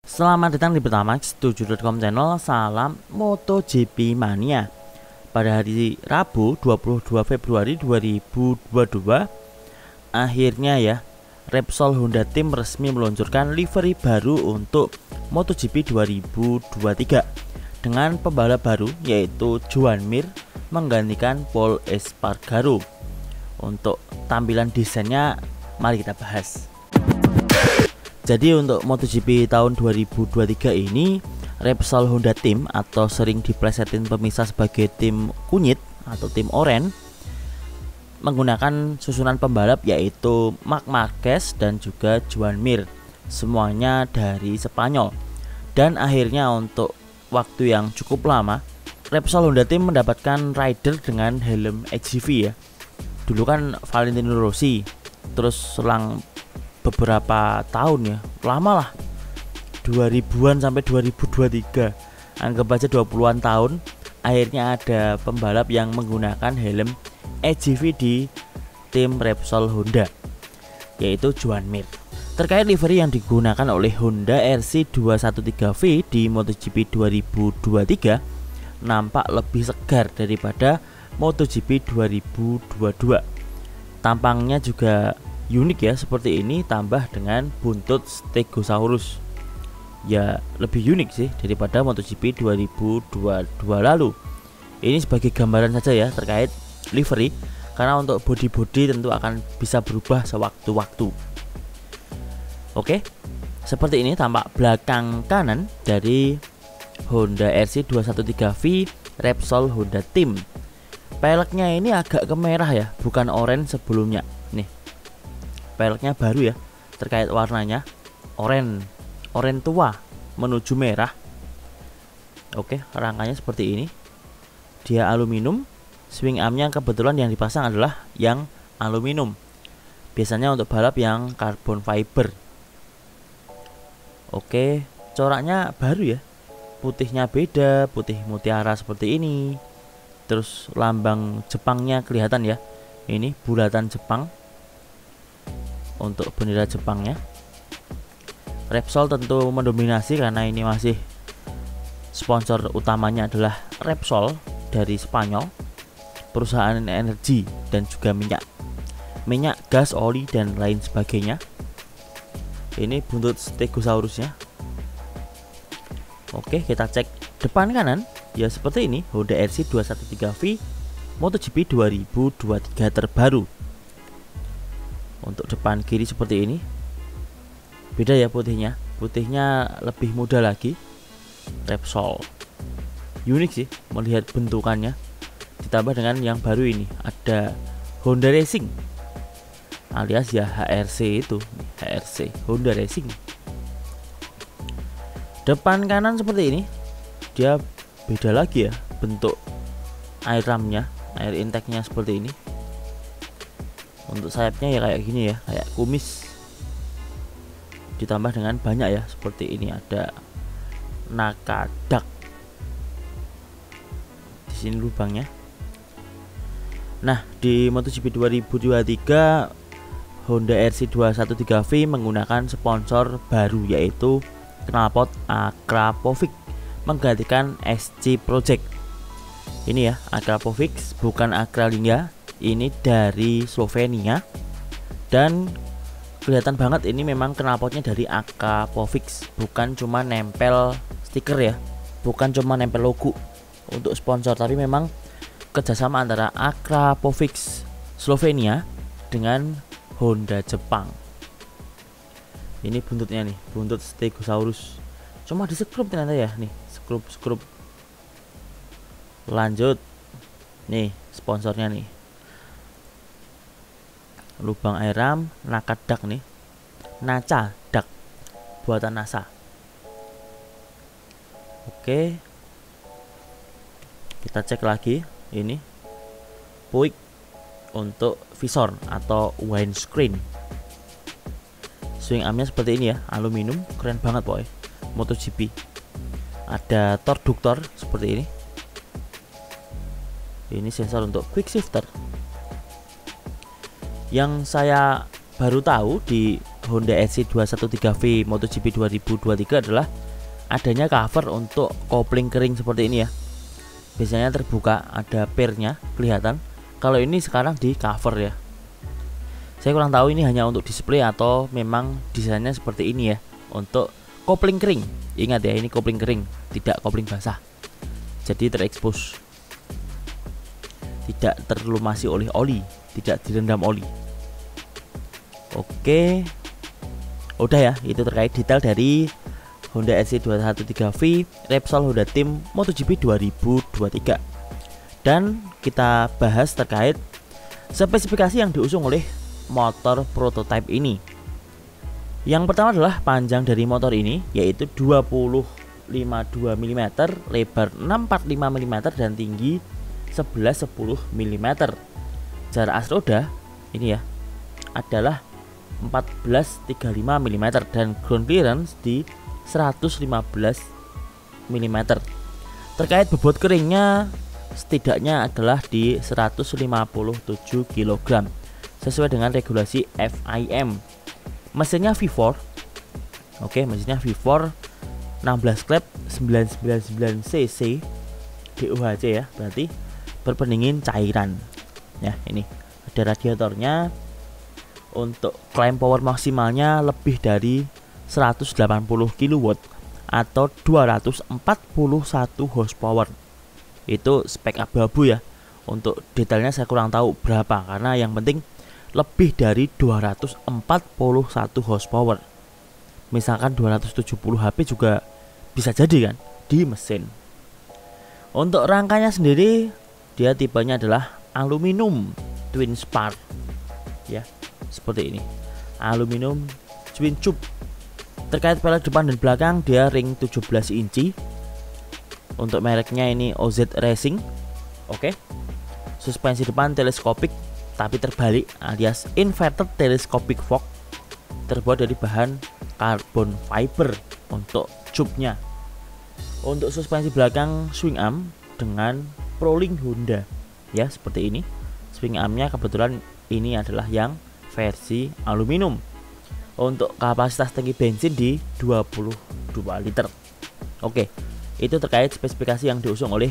Selamat datang di Pertamax7.com channel. Salam MotoGP Mania. Pada hari Rabu 22 Februari 2022 akhirnya ya Repsol Honda Team resmi meluncurkan livery baru untuk MotoGP 2023 dengan pembalap baru yaitu Joan Mir menggantikan Pol Espargaro. Untuk tampilan desainnya mari kita bahas. Jadi untuk MotoGP tahun 2023 ini Repsol Honda Team atau sering diplesetin pemisah sebagai tim kunyit atau tim oren menggunakan susunan pembalap yaitu Marc Marquez dan juga Joan Mir, semuanya dari Spanyol. Dan akhirnya untuk waktu yang cukup lama Repsol Honda Team mendapatkan rider dengan helm XCV ya. Dulu kan Valentino Rossi, terus selang beberapa tahun ya, lama lah, 2000-an sampai 2023, anggap aja 20-an tahun, akhirnya ada pembalap yang menggunakan helm XCV di tim Repsol Honda yaitu Joan Mir. Terkait livery yang digunakan oleh Honda RC213V di MotoGP 2023 nampak lebih segar daripada MotoGP 2022. Tampangnya juga unik ya, seperti ini tambah dengan buntut Stegosaurus. Ya lebih unik sih daripada MotoGP 2022 lalu. Ini sebagai gambaran saja ya terkait livery, karena untuk body tentu akan bisa berubah sewaktu-waktu. Oke, seperti ini tampak belakang kanan dari Honda RC213V Repsol Honda Team. Peleknya ini agak kemerah ya, bukan oranye sebelumnya. Nih, peleknya baru ya, terkait warnanya oranye tua menuju merah. Oke, rangkanya seperti ini. Dia aluminium. Swing armnya kebetulan yang dipasang adalah yang aluminium. Biasanya untuk balap yang carbon fiber. Oke, coraknya baru ya. Putihnya beda, putih mutiara seperti ini. Terus lambang Jepangnya kelihatan ya. Ini bulatan Jepang untuk bendera Jepangnya. Repsol tentu mendominasi karena ini masih sponsor utamanya adalah Repsol dari Spanyol, perusahaan energi dan juga minyak, gas, oli dan lain sebagainya. Ini buntut Stegosaurusnya. Oke, kita cek depan kanan ya, seperti ini Honda RC213V MotoGP 2023 terbaru. Untuk depan kiri seperti ini. Beda ya putihnya lebih muda lagi. Repsol unik sih melihat bentukannya, ditambah dengan yang baru ini ada Honda Racing alias ya HRC, itu HRC Honda Racing. Depan kanan seperti ini, dia beda lagi ya bentuk air ramnya, air intake-nya seperti ini. Untuk sayapnya ya kayak gini ya, kayak kumis, ditambah dengan banyak ya seperti ini, ada nakadak di sini lubangnya. Nah, di MotoGP 2023 Honda RC213V menggunakan sponsor baru yaitu knalpot Akrapovic menggantikan SC Project. Ini ya Akrapovic, bukan Akralinga, ini dari Slovenia. Dan kelihatan banget ini memang knalpotnya dari Akrapovic, bukan cuma nempel stiker ya, bukan cuma nempel logo untuk sponsor, tapi memang kerjasama antara Akrapovic Slovenia dengan Honda Jepang. Ini buntutnya nih, buntut Stegosaurus, cuma di skrup ternyata ya, nih skrup. Lanjut nih sponsornya nih, lubang air ram nakadak nih, Naca dak buatan NASA. Oke, kita cek lagi ini puik untuk visor atau windscreen. Swing armnya seperti ini ya, aluminium, keren banget boy. MotoGP ada torduktor seperti ini. Ini sensor untuk quick shifter. Yang saya baru tahu di Honda SC213V MotoGP 2023 adalah adanya cover untuk kopling kering seperti ini ya. Biasanya terbuka, ada pairnya kelihatan. Kalau ini sekarang di cover ya. Saya kurang tahu ini hanya untuk display atau memang desainnya seperti ini ya, untuk kopling kering. Ingat ya, ini kopling kering, tidak kopling basah. Jadi terekspos, tidak terlumasi oleh oli, tidak direndam oli. Oke, udah ya, itu terkait detail dari Honda SC213V Repsol Honda Team MotoGP 2023. Dan kita bahas terkait spesifikasi yang diusung oleh motor prototype ini. Yang pertama adalah panjang dari motor ini, yaitu 20,52 mm, lebar 645 mm, dan tinggi 1110 mm. Jarak as roda ini ya adalah 1435 mm dan ground clearance di 115 mm. Terkait bobot keringnya setidaknya adalah di 157 kg sesuai dengan regulasi FIM. Mesinnya V4. Oke, mesinnya V4 16 klep 999 cc DOHC ya, berarti berpendingin cairan. Ya, ini ada radiatornya. Untuk klaim power maksimalnya lebih dari 180 kW atau 241 horsepower. Itu spek abu-abu ya. Untuk detailnya saya kurang tahu berapa, karena yang penting lebih dari 241 horsepower. Misalkan 270 HP juga bisa jadi kan di mesin. Untuk rangkanya sendiri, dia tipenya adalah aluminium twin spar ya, seperti ini, aluminium twin tube. Terkait pelek depan dan belakang, dia ring 17 inci. Untuk mereknya ini OZ Racing. Oke. Suspensi depan teleskopik tapi terbalik alias inverted telescopic fork, terbuat dari bahan carbon fiber untuk tube-nya. Untuk suspensi belakang swing arm dengan Prolink Honda ya, seperti ini. Swing armnya kebetulan ini adalah yang versi aluminium. Untuk kapasitas tangki bensin di 22 liter. Oke, itu terkait spesifikasi yang diusung oleh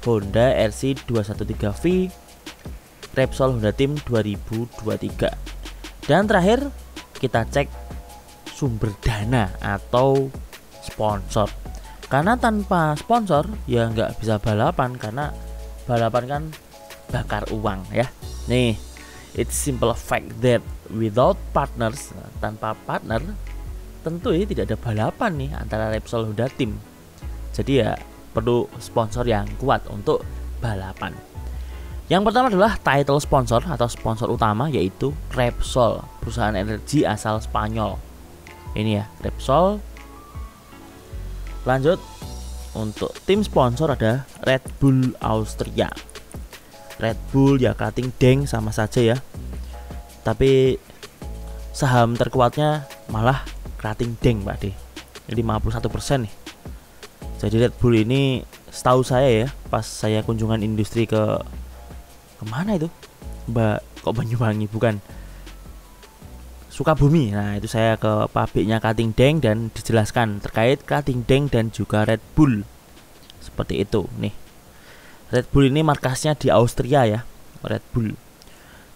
Honda RC213V Repsol Honda Team 2023. Dan terakhir kita cek sumber dana atau sponsor. Karena tanpa sponsor ya nggak bisa balapan, karena balapan kan bakar uang ya. Nih, it's simple fact that without partners, tanpa partner tentu ini tidak ada balapan nih antara Repsol Honda Team. Jadi ya perlu sponsor yang kuat untuk balapan. Yang pertama adalah title sponsor atau sponsor utama, yaitu Repsol, perusahaan energi asal Spanyol. Ini ya, Repsol. Lanjut, untuk tim sponsor ada Red Bull Austria. Red Bull ya Kating Deng sama saja ya. Tapi saham terkuatnya malah Kating Deng, Pak D. 51% nih. Jadi Red Bull ini setahu saya ya, pas saya kunjungan industri ke kemana itu? Kok Banyuwangi, bukan, Sukabumi. Nah, itu saya ke pabriknya Kating Deng dan dijelaskan terkait Kating Deng dan juga Red Bull. Seperti itu nih. Red Bull ini markasnya di Austria ya, Red Bull.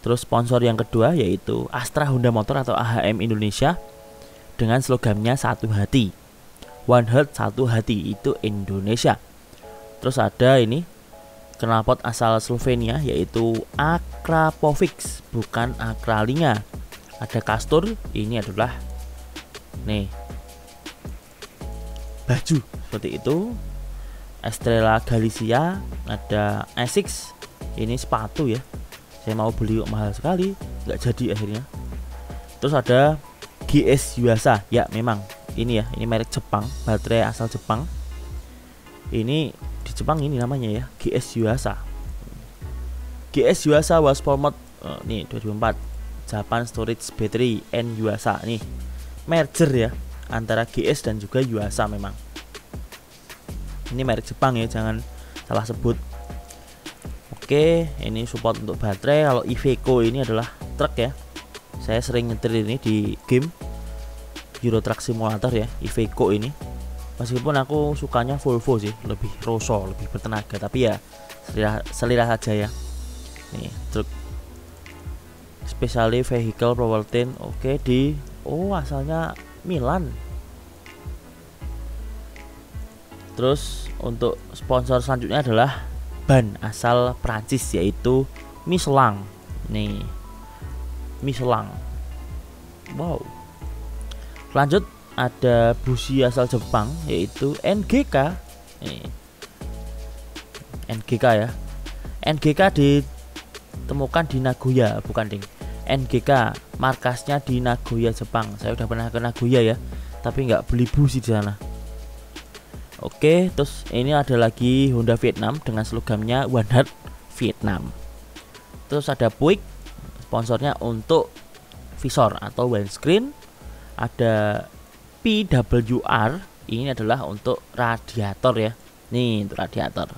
Terus sponsor yang kedua yaitu Astra Honda Motor atau AHM Indonesia dengan slogannya satu hati. One Heart, satu hati, itu Indonesia. Terus ada ini knalpot asal Slovenia yaitu Akrapovic, bukan Akralinga. Ada Castor, ini adalah nih baju seperti itu. Estrella Galicia, ada Asics, ini sepatu ya. Saya mau beli kok mahal sekali, nggak jadi akhirnya. Terus ada GS Yuasa, ya memang ini ya, ini merek Jepang, baterai asal Jepang. Ini di Jepang ini namanya ya, GS Yuasa. GS Yuasa was formed nih 2004, Japan Storage Battery and Yuasa. Nih merger ya antara GS dan juga Yuasa memang. Ini merek Jepang ya, jangan salah sebut. Oke, ini support untuk baterai. Kalau Iveco ini adalah truk ya. Saya sering nyetir ini di game. Euro Truck Simulator ya, Iveco ini. Meskipun aku sukanya Volvo sih, lebih roso, lebih bertenaga, tapi ya selera saja ya. Nih, truk Specially Vehicle Powertrain, oke, di asalnya Milan. Terus untuk sponsor selanjutnya adalah ban asal Prancis, yaitu Michelin. Nih, Michelin. Wow. Lanjut ada busi asal Jepang, yaitu NGK. NGK ya. NGK ditemukan di Nagoya, bukan ding. NGK markasnya di Nagoya, Jepang. Saya udah pernah ke Nagoya ya, tapi nggak beli busi di sana. Oke, terus ini ada lagi Honda Vietnam dengan slogannya One Heart Vietnam. Terus ada Puig, sponsornya untuk visor atau windscreen. Ada PWR, ini adalah untuk radiator ya. Nih, untuk radiator.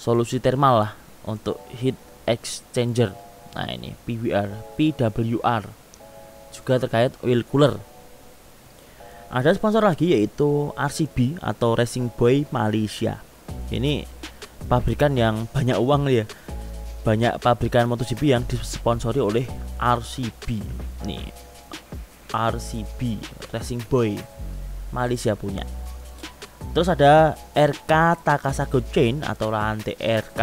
Solusi thermal lah untuk heat exchanger. Nah, ini PWR. Juga terkait oil cooler. Ada sponsor lagi yaitu RCB atau Racing Boy Malaysia. Ini pabrikan yang banyak uang ya. Banyak pabrikan MotoGP yang disponsori oleh RCB. Nih, RCB Racing Boy Malaysia punya. Terus ada RK Takasago Chain atau rantai RK.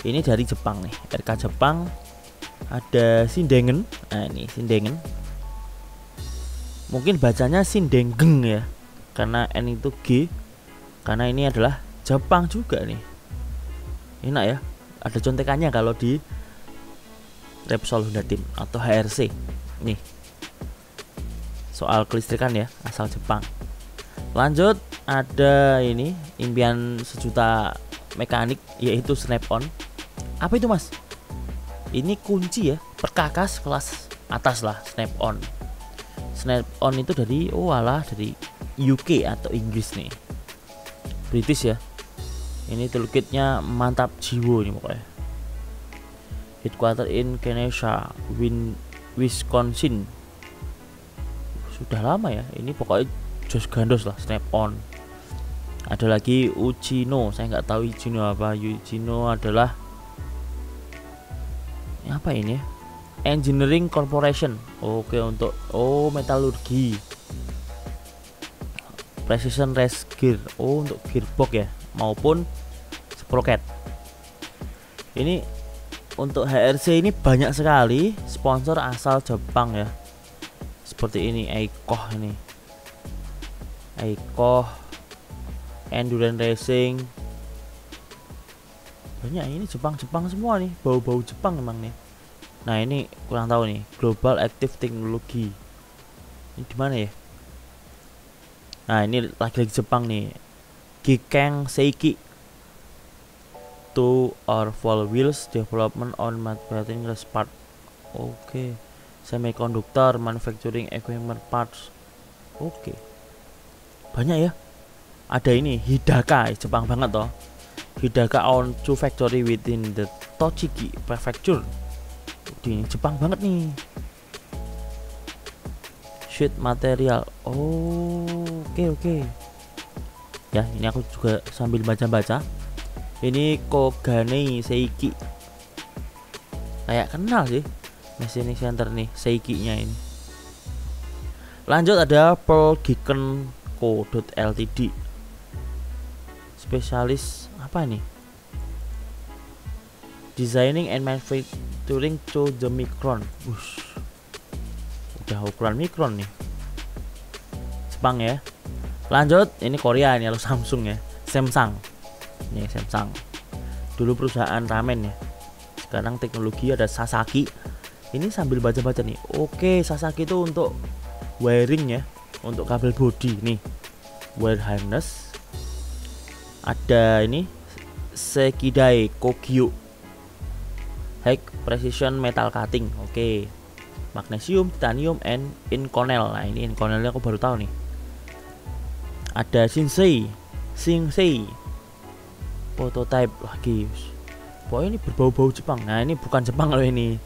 Ini dari Jepang nih, RK Jepang. Ada Shindengen. Nah, ini Shindengen. Mungkin bacanya Shindengeng ya, karena N itu G, karena ini adalah Jepang juga nih. Enak ya, ada contekannya kalau di Repsol Honda Team atau HRC. Nih, soal kelistrikan ya, asal Jepang. Lanjut ada ini impian sejuta mekanik, yaitu Snap-on. Apa itu mas? Ini kunci ya, perkakas kelas atas lah, Snap-on. Snap-on itu dari dari UK atau Inggris nih, British ya. Ini toolkitnya mantap jiwo ini pokoknya. Headquarter in Kenosha, Wisconsin. Sudah lama ya, ini pokoknya jos gandos lah, Snap-on. Ada lagi Uchino, saya nggak tahu Uchino apa. Uchino adalah apa ini ya? Engineering Corporation. Oke, untuk metalurgi. Precision Race Gear. Untuk gearbox ya, maupun sprocket. Ini untuk HRC ini banyak sekali sponsor asal Jepang ya. Seperti ini Eikoh ini. Eikoh Endurance Racing. Banyak ini Jepang semua nih, bau-bau Jepang emang nih. Nah, ini kurang tahu nih, Global Active Technology. Ini di mana ya? Nah, ini lagi-lagi Jepang nih. Gikeng Seiki. 2 or 4 wheels development on manufacturing part. Oke. Semiconductor manufacturing equipment parts. Oke. Banyak ya. Ada ini Hidaka, Jepang banget toh. Hidaka on two factory within the Tochigi Prefecture. Di Jepang banget nih. Sheet material. Oke. Ya, ini aku juga sambil baca-baca. Ini Kogane Seiki. Kayak kenal sih. Machining Center nih, Seiki-nya ini. Lanjut ada Pearl-Giken Co.Ltd. Spesialis apa nih? Designing and manufacturing to the micron. Udah ukuran mikron nih. Jepang ya. Lanjut, ini Korea ini, lalu Samsung ya. Samsung. Ini Samsung. Dulu perusahaan ramen ya. Sekarang teknologi ada Sasaki. Ini sambil baca-baca nih. Oke, Sasaki itu untuk wiring ya, untuk kabel bodi nih. Wire harness. Ada ini Sekidai Kogyo. High precision metal cutting. Oke. Magnesium, titanium, and Inconel. Nah, ini Inconelnya aku baru tahu nih. Ada Shinsei. Prototype lagi. Pokoknya ini berbau-bau Jepang. Nah, ini bukan Jepang loh ini.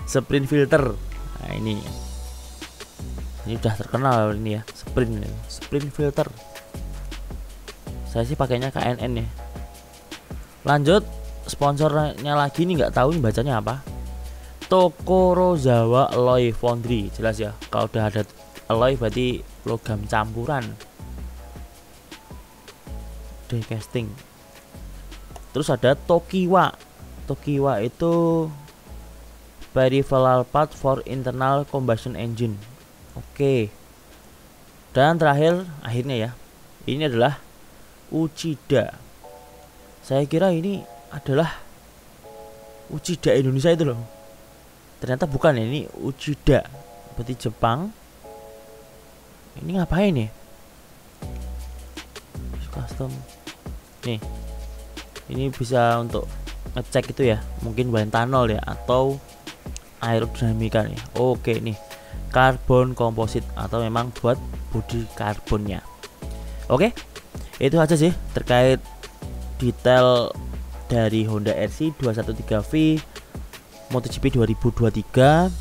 Sprint filter. Nah, ini. Ini udah terkenal ini ya, sprint filter. Saya sih pakainya KNN ya. Lanjut, sponsornya lagi nih, nggak tahu ini bacanya apa. Tokorozawa Alloy Foundry, jelas ya. Kalau udah ada alloy berarti logam campuran. Die casting. Terus ada Tokiwa. Tokiwa itu peripheral part for internal combustion engine. Oke. Dan terakhir akhirnya ya, ini adalah Uchida. Saya kira ini adalah Uchida Indonesia itu loh. Ternyata bukan ya, ini Uchida. Berarti Jepang. Ini ngapain nih? Custom. Nih. Ini bisa untuk ngecek itu ya, mungkin bahan tanol ya atau aerodinamika nih. Oke nih. Karbon komposit atau memang buat bodi karbonnya. Oke. Itu aja sih terkait detail dari Honda RC 213V MotoGP 2023.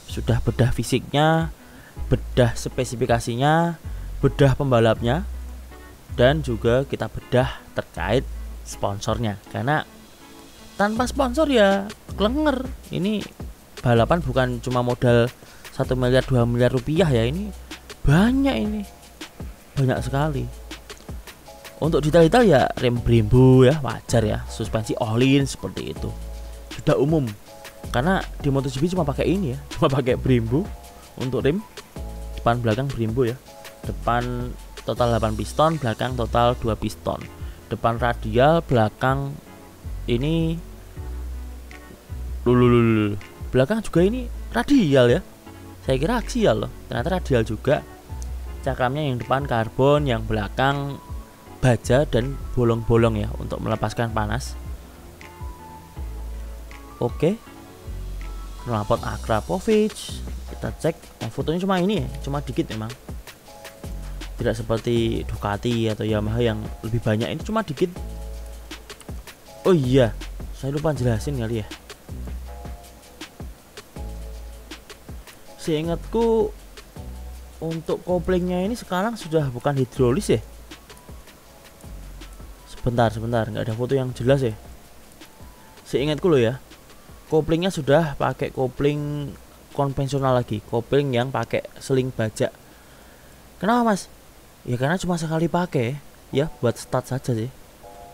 Sudah bedah fisiknya, bedah spesifikasinya, bedah pembalapnya, dan juga kita bedah terkait sponsornya. Karena tanpa sponsor ya klenger. Ini balapan bukan cuma modal 1 miliar 2 miliar rupiah ya, ini banyak, ini banyak sekali. Untuk detail-detail ya rem Brembo ya wajar ya, suspensi all-in seperti itu sudah umum, karena di MotoGP cuma pakai ini ya, cuma pakai Brembo untuk rem depan belakang Brembo ya. Depan total 8 piston, belakang total 2 piston, depan radial, belakang ini belakang juga ini radial ya. Saya kira aksial loh, ternyata radial juga. Cakramnya yang depan karbon, yang belakang baja dan bolong-bolong ya untuk melepaskan panas. Oke. Knalpot Akrapovic. Kita cek. Fotonya cuma ini ya, cuma dikit memang. Tidak seperti Ducati atau Yamaha yang lebih banyak, ini cuma dikit. Oh iya, saya lupa jelasin kali ya. Seingatku untuk koplingnya ini sekarang sudah bukan hidrolis ya. Sebentar, nggak ada foto yang jelas ya. Seingatku loh ya, koplingnya sudah pakai kopling konvensional lagi, kopling yang pakai seling baja. Kenapa mas? Ya karena cuma sekali pakai ya, buat start saja sih,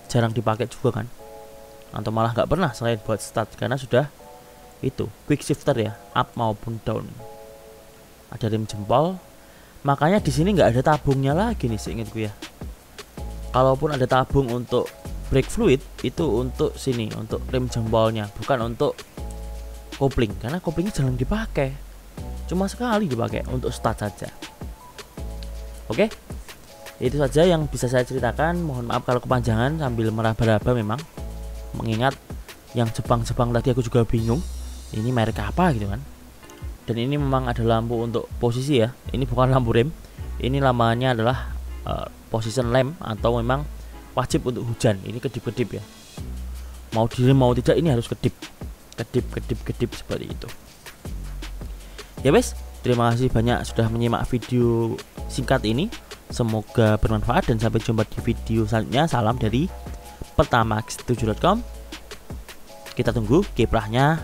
jarang dipakai juga kan, atau malah nggak pernah selain buat start, karena sudah itu quick shifter ya, up maupun down. Ada rem jempol, makanya di sini nggak ada tabungnya lagi nih seingatku ya. Kalaupun ada tabung untuk brake fluid itu untuk sini, untuk rem jempolnya, bukan untuk kopling, karena koplingnya jarang dipakai, cuma sekali dipakai untuk start saja. Oke, itu saja yang bisa saya ceritakan. Mohon maaf kalau kepanjangan sambil meraba-raba memang, mengingat yang Jepang-Jepang tadi aku juga bingung ini merek apa gitu kan. Dan ini memang ada lampu untuk posisi ya, ini bukan lampu rem, ini namanya adalah position lamp, atau memang wajib untuk hujan. Ini kedip-kedip ya, mau direm mau tidak ini harus kedip seperti itu ya. Wes, terima kasih banyak sudah menyimak video singkat ini, semoga bermanfaat dan sampai jumpa di video selanjutnya. Salam dari pertamax7.com. Kita tunggu kiprahnya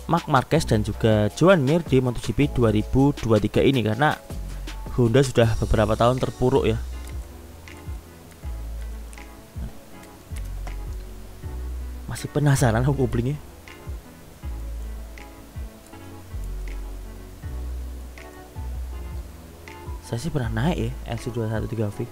Marc Marquez dan juga Joan Mir di MotoGP 2023 ini, karena Honda sudah beberapa tahun terpuruk ya. Masih penasaran aku koplingnya. Saya sih pernah naik ya RC213V.